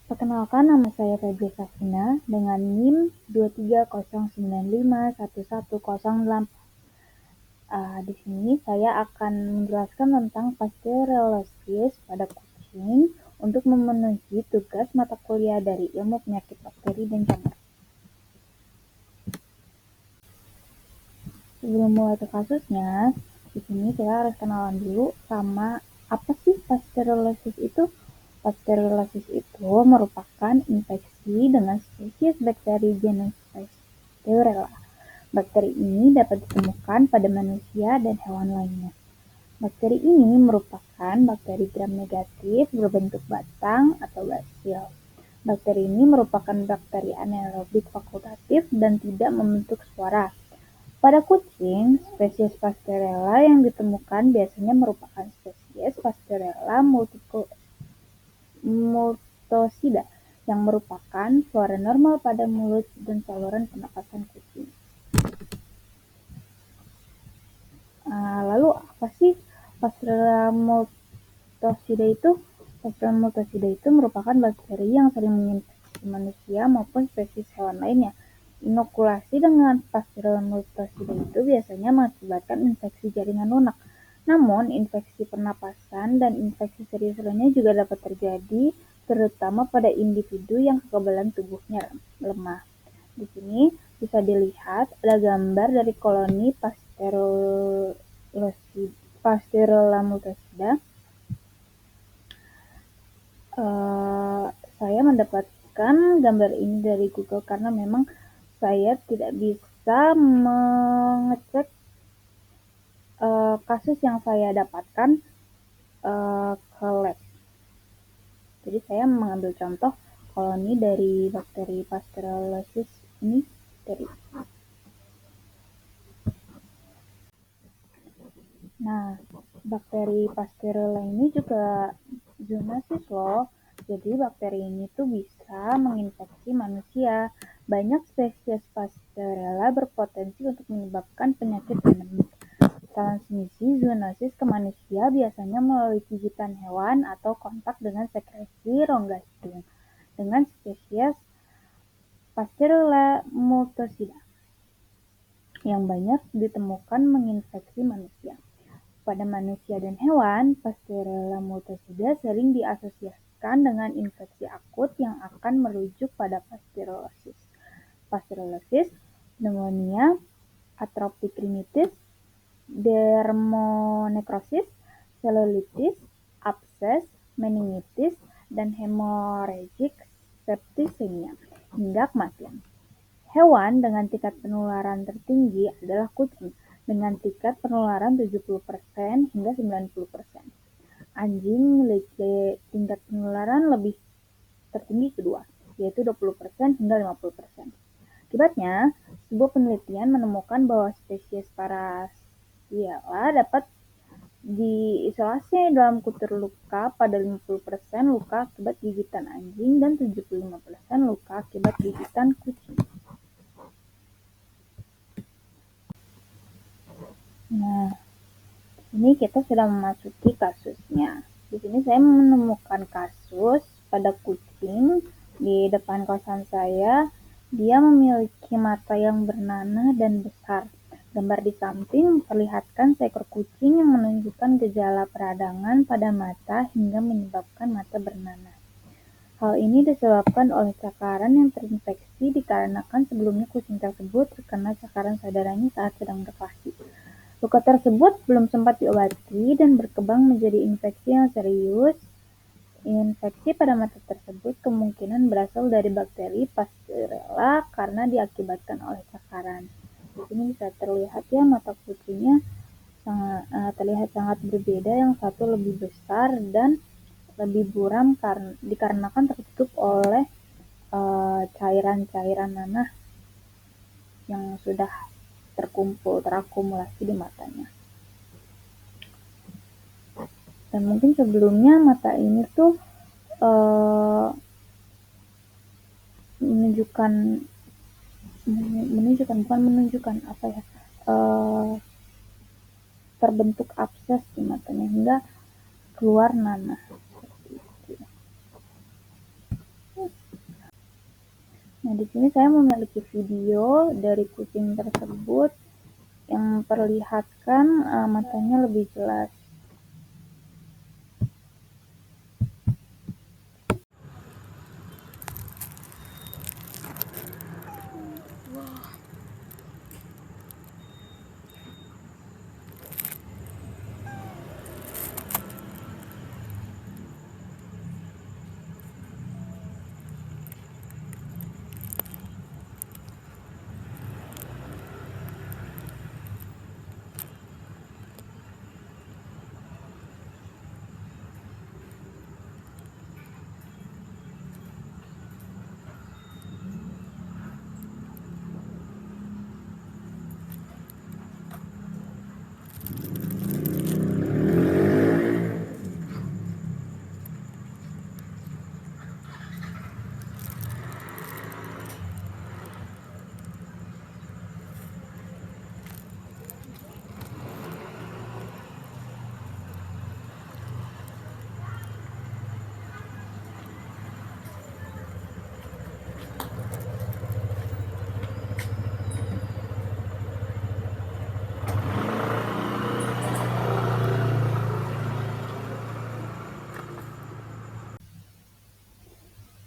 Perkenalkan, nama saya Febri Safina dengan NIM 230951108. Di sini saya akan menjelaskan tentang pasteurolosis pada kucing untuk memenuhi tugas mata kuliah dari ilmu penyakit bakteri dan jamur. Sebelum mulai ke kasusnya, di sini kita harus kenalan dulu sama apa sih pasteurolosis itu. Pasteurolosis itu merupakan infeksi dengan spesies bakteri genus Pasteurella. Bakteri ini dapat ditemukan pada manusia dan hewan lainnya. Bakteri ini merupakan bakteri gram-negatif berbentuk batang atau basil. Bakteri ini merupakan bakteri anaerobik fakultatif dan tidak membentuk spora. Pada kucing, spesies Pasteurella yang ditemukan biasanya merupakan spesies Pasteurella multocida yang merupakan flora normal pada mulut dan saluran pernapasan kucing. Lalu apa sih Pasteurella multocida itu? Pasteurella multocida itu merupakan bakteri yang sering menginfeksi manusia maupun spesies hewan lainnya. Inokulasi dengan Pasteurella multocida itu biasanya mengakibatkan infeksi jaringan lunak. Namun, infeksi pernapasan dan infeksi serius lainnya juga dapat terjadi, terutama pada individu yang kekebalan tubuhnya lemah. Di sini bisa dilihat ada gambar dari koloni Pasteurella multocida. Saya mendapatkan gambar ini dari Google karena memang saya tidak bisa mengecek kasus yang saya dapatkan ke lab. Jadi saya mengambil contoh koloni dari bakteri Pasteurellosis ini dari. Nah, bakteri Pasteurella ini juga zoonosis loh. Jadi bakteri ini tuh bisa menginfeksi manusia. Banyak spesies Pasteurella berpotensi untuk menyebabkan penyakit endemik. Transmisi zoonosis ke manusia biasanya melalui gigitan hewan atau kontak dengan sekresi rongga hidung dengan spesies Pasteurella multocida yang banyak ditemukan menginfeksi manusia. Pada manusia dan hewan, Pasteurella multocida sering diasosiasikan dengan infeksi akut yang akan merujuk pada pasteurellosis. Pasteurellosis, pneumonia, atropik rinitis, dermonekrosis, selulitis, abses, meningitis, dan hemorrhagic septicemia, hingga kematian. Hewan dengan tingkat penularan tertinggi adalah kucing, dengan tingkat penularan 70% hingga 90%. Anjing memiliki tingkat penularan lebih tertinggi kedua, yaitu 20% hingga 50%. Akibatnya, sebuah penelitian menemukan bahwa spesies Paraciela dapat diisolasi dalam kutur luka pada 50% luka akibat gigitan anjing dan 75% luka akibat gigitan kucing. Nah, ini kita sudah memasuki kasusnya. Di sini saya menemukan kasus pada kucing di depan kosan saya. Dia memiliki mata yang bernanah dan besar. Gambar di samping memperlihatkan seekor kucing yang menunjukkan gejala peradangan pada mata hingga menyebabkan mata bernanah. Hal ini disebabkan oleh cakaran yang terinfeksi dikarenakan sebelumnya kucing tersebut terkena cakaran saudaranya saat sedang berkelahi. Luka tersebut belum sempat diobati dan berkembang menjadi infeksi yang serius. Infeksi pada mata tersebut kemungkinan berasal dari bakteri Pasteurella karena diakibatkan oleh cakaran. Di sini bisa terlihat ya mata kucingnya terlihat sangat berbeda, yang satu lebih besar dan lebih buram dikarenakan tertutup oleh cairan-cairan nanah yang sudah terakumulasi di matanya. Dan mungkin sebelumnya mata ini tuh terbentuk abses di matanya hingga keluar nanah. Nah, di sini saya memiliki video dari kucing tersebut yang memperlihatkan matanya lebih jelas.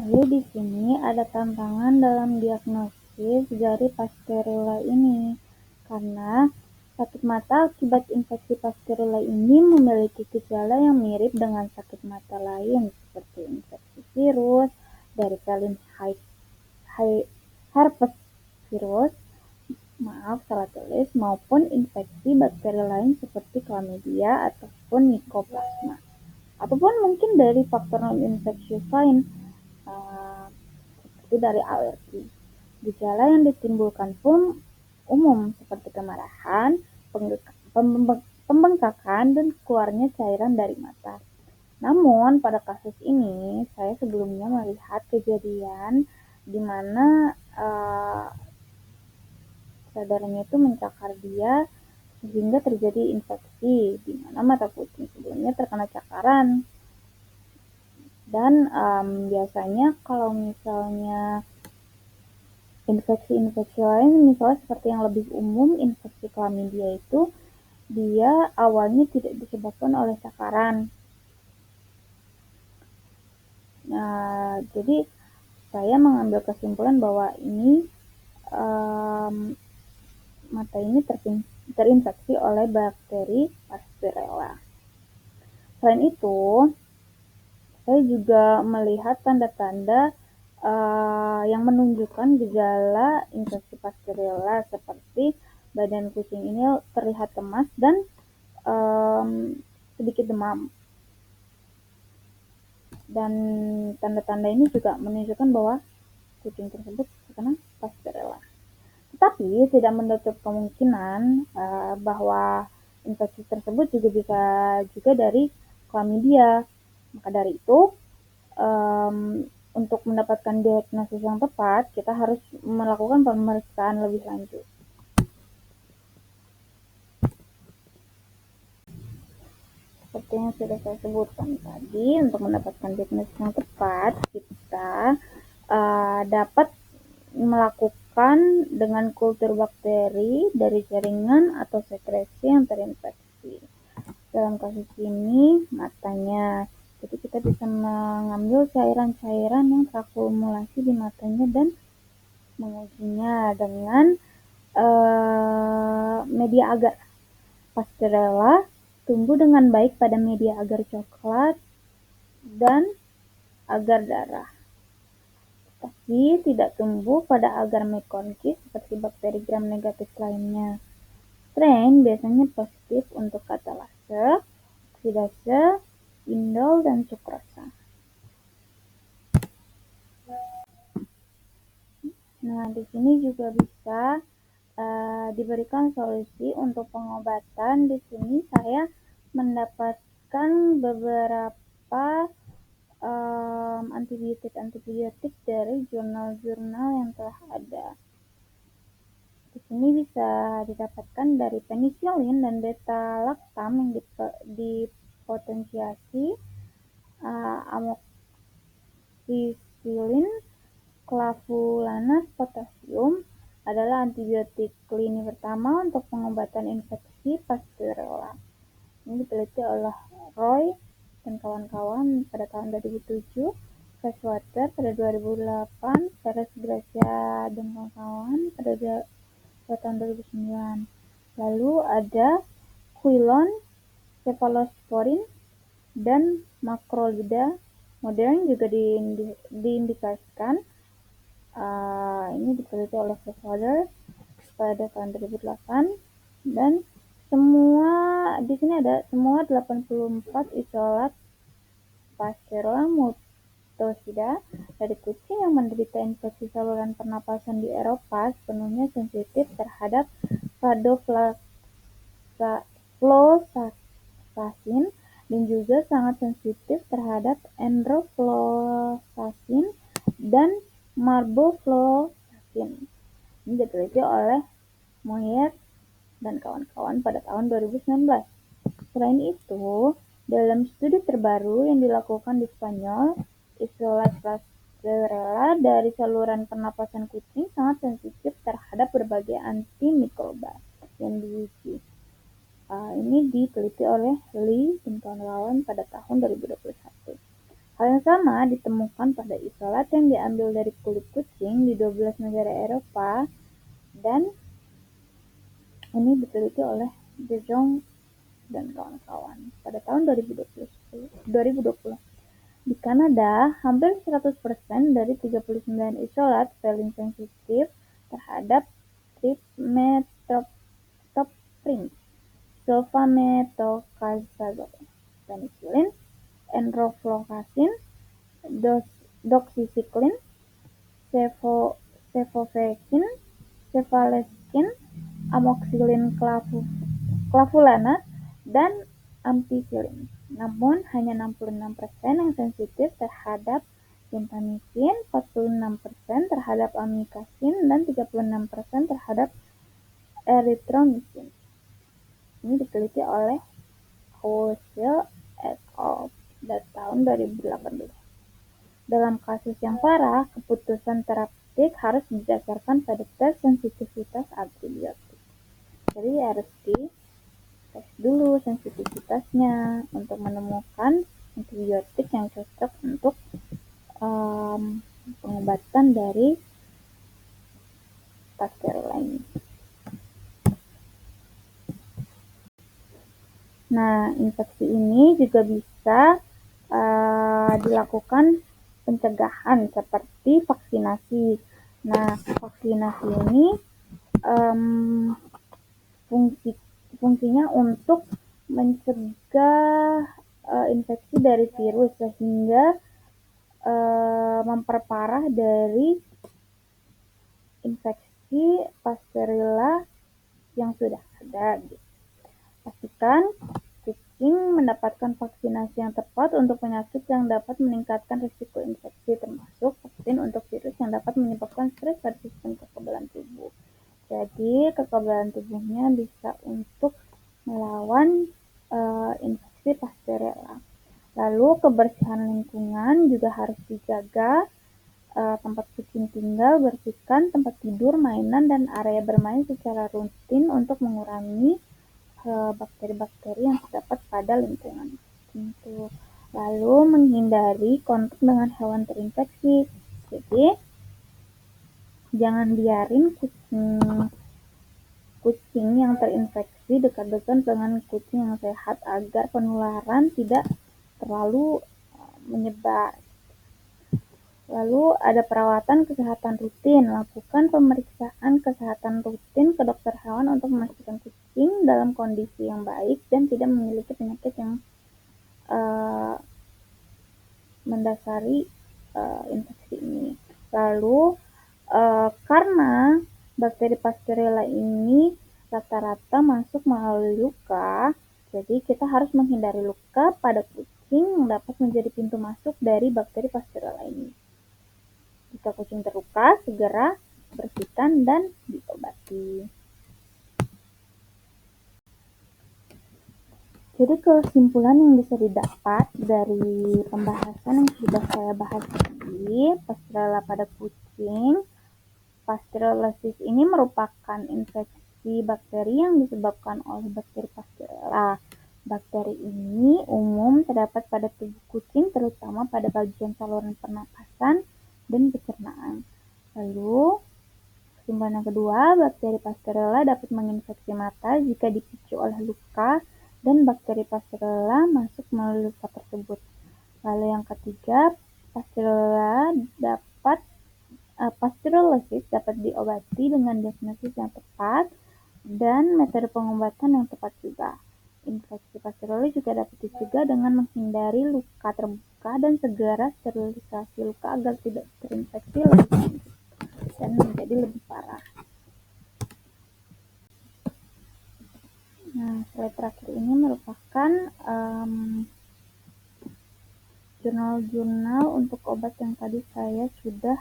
Lalu di sini ada tantangan dalam diagnosis dari Pasteurella ini, karena sakit mata akibat infeksi Pasteurella ini memiliki gejala yang mirip dengan sakit mata lain, seperti infeksi virus dari Felin herpes virus, salah tulis, maupun infeksi bakteri lain seperti chlamydia ataupun mycoplasma, ataupun mungkin dari faktor non-infeksius lain, seperti dari alergi. Gejala yang ditimbulkan pun umum, seperti kemarahan, pembengkakan, dan keluarnya cairan dari mata. Namun, pada kasus ini, saya sebelumnya melihat kejadian di mana saudaranya itu mencakar dia sehingga terjadi infeksi, di mana mata kucing sebelumnya terkena cakaran. Dan biasanya kalau misalnya infeksi-infeksi lain, misalnya seperti yang lebih umum, infeksi chlamydia itu dia awalnya tidak disebabkan oleh cakaran. Nah, jadi saya mengambil kesimpulan bahwa ini mata ini terinfeksi oleh bakteri Pasteurella. Selain itu, saya juga melihat tanda-tanda yang menunjukkan gejala infeksi Pasteurella, seperti badan kucing ini terlihat lemas dan sedikit demam. Dan tanda-tanda ini juga menunjukkan bahwa kucing tersebut terkena Pasteurella. Tetapi tidak menutup kemungkinan bahwa infeksi tersebut juga bisa dari chlamydia. Maka dari itu, untuk mendapatkan diagnosis yang tepat, kita harus melakukan pemeriksaan lebih lanjut. Seperti yang sudah saya sebutkan tadi, untuk mendapatkan diagnosis yang tepat, kita dapat melakukan dengan kultur bakteri dari jaringan atau sekresi yang terinfeksi. Dalam kasus ini, matanya. Jadi kita bisa mengambil cairan-cairan yang terakumulasi di matanya dan mengujinya dengan media agar. Pasteurella tumbuh dengan baik pada media agar coklat dan agar darah, tapi tidak tumbuh pada agar meconicis seperti bakteri gram negatif lainnya. Strain biasanya positif untuk katalase, oksidase, indol, dan sukrosa. Nah, di sini juga bisa diberikan solusi untuk pengobatan. Di sini saya mendapatkan beberapa antibiotik dari jurnal-jurnal yang telah ada. Di sini bisa didapatkan dari penisilin dan beta-lactam yang dipotensiasi, amoxicillin, Clavulanas potassium adalah antibiotik lini pertama untuk pengobatan infeksi Pasteurella. Ini diteliti oleh Roy dan kawan-kawan pada tahun 2007, Freshwater pada 2008, Perez Gracia dan kawan-kawan pada tahun 2009. Lalu ada Quilon, Cephalosporin, dan Macrolida modern juga diindikasikan. Ini diteliti oleh Freshwater pada tahun 2008 dan semua di sini ada semua 84 isolat Pasteurella mutosida dari kucing yang menderita infeksi saluran pernapasan di Eropa sepenuhnya sensitif terhadap fluofloxacin dan juga sangat sensitif terhadap enrofloxacin dan marbofloxacin. Ini diteliti oleh Moyer dan kawan-kawan pada tahun 2019. Selain itu, dalam studi terbaru yang dilakukan di Spanyol, isolat Pasteurella dari saluran pernapasan kucing sangat sensitif terhadap berbagai antimikroba yang diuji. Ini diteliti oleh Lee dan kawan-kawan pada tahun 2021. Hal yang sama ditemukan pada isolat yang diambil dari kulit kucing di 12 negara Eropa dan ini diteliti oleh De Jong dan kawan-kawan pada tahun 2020. Di Kanada, hampir 100% dari 39 isolat paling sensitif terhadap trimethoprim, sulfamethoxazole, penicillin, enrofloxacin, doxycycline, cefovecin, cefalexin, amoxicillin clavulanas, dan ampicillin. Namun, hanya 66% yang sensitif terhadap gentamicin, 46% terhadap amikacin, dan 36% terhadap erythromycin. Ini diteliti oleh Houssel et al. Pada tahun 2018. Dalam kasus yang parah, keputusan terapeutik harus didasarkan pada tes sensitivitas antibiotik. Jadi harus tes dulu sensitivitasnya untuk menemukan antibiotik yang cocok untuk pengobatan dari Pasteurella ini. Nah, infeksi ini juga bisa dilakukan pencegahan seperti vaksinasi. Nah, vaksinasi ini fungsinya untuk mencegah infeksi dari virus sehingga memperparah dari infeksi Pasteurella yang sudah ada. Pastikan kucing mendapatkan vaksinasi yang tepat untuk penyakit yang dapat meningkatkan risiko infeksi, termasuk vaksin untuk virus yang dapat menyebabkan stres pada sistem kekebalan tubuh. Jadi, kekebalan tubuhnya bisa untuk melawan infeksi Pasteurella. Lalu, kebersihan lingkungan juga harus dijaga. Tempat kucing tinggal, bersihkan tempat tidur, mainan, dan area bermain secara rutin untuk mengurangi bakteri-bakteri yang terdapat pada lingkungan. Lalu menghindari kontak dengan hewan terinfeksi. Jadi jangan biarin kucing yang terinfeksi dekat-dekat dengan kucing yang sehat agar penularan tidak terlalu menyebar. Lalu ada perawatan kesehatan rutin. Lakukan pemeriksaan kesehatan rutin ke dokter hewan untuk memastikan kucing dalam kondisi yang baik dan tidak memiliki penyakit yang mendasari infeksi ini. Lalu karena bakteri Pasteurella ini rata-rata masuk melalui luka, jadi kita harus menghindari luka pada kucing yang dapat menjadi pintu masuk dari bakteri Pasteurella ini. Jika kucing terluka, segera bersihkan dan diobati. Jadi kesimpulan yang bisa didapat dari pembahasan yang sudah saya bahas tadi, Pasteurella pada kucing, Pasteurellosis ini merupakan infeksi bakteri yang disebabkan oleh bakteri Pasteurella. Bakteri ini umum terdapat pada tubuh kucing, terutama pada bagian saluran pernapasan dan pencernaan. Lalu, kesimpulan yang kedua, bakteri Pasteurella dapat menginfeksi mata jika dipicu oleh luka dan bakteri Pasteurella masuk melalui luka tersebut. Lalu yang ketiga, Pasteurellosis dapat diobati dengan diagnosis yang tepat dan metode pengobatan yang tepat juga. Infeksi Pasteurella juga dapat dicegah dengan menghindari luka terbuka dan segera sterilisasi luka agar tidak terinfeksi lebih lanjut dan menjadi lebih parah. Nah, slide terakhir ini merupakan jurnal-jurnal untuk obat yang tadi saya sudah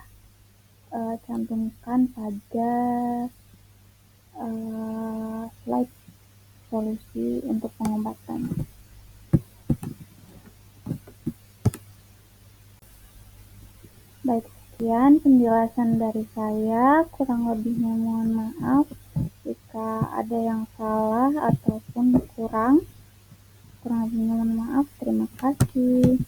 cantumkan pada slide solusi untuk pengobatan. Baik, sekian penjelasan dari saya. Kurang lebihnya mohon maaf jika ada yang salah ataupun kurang lebihnya mohon maaf. Terima kasih.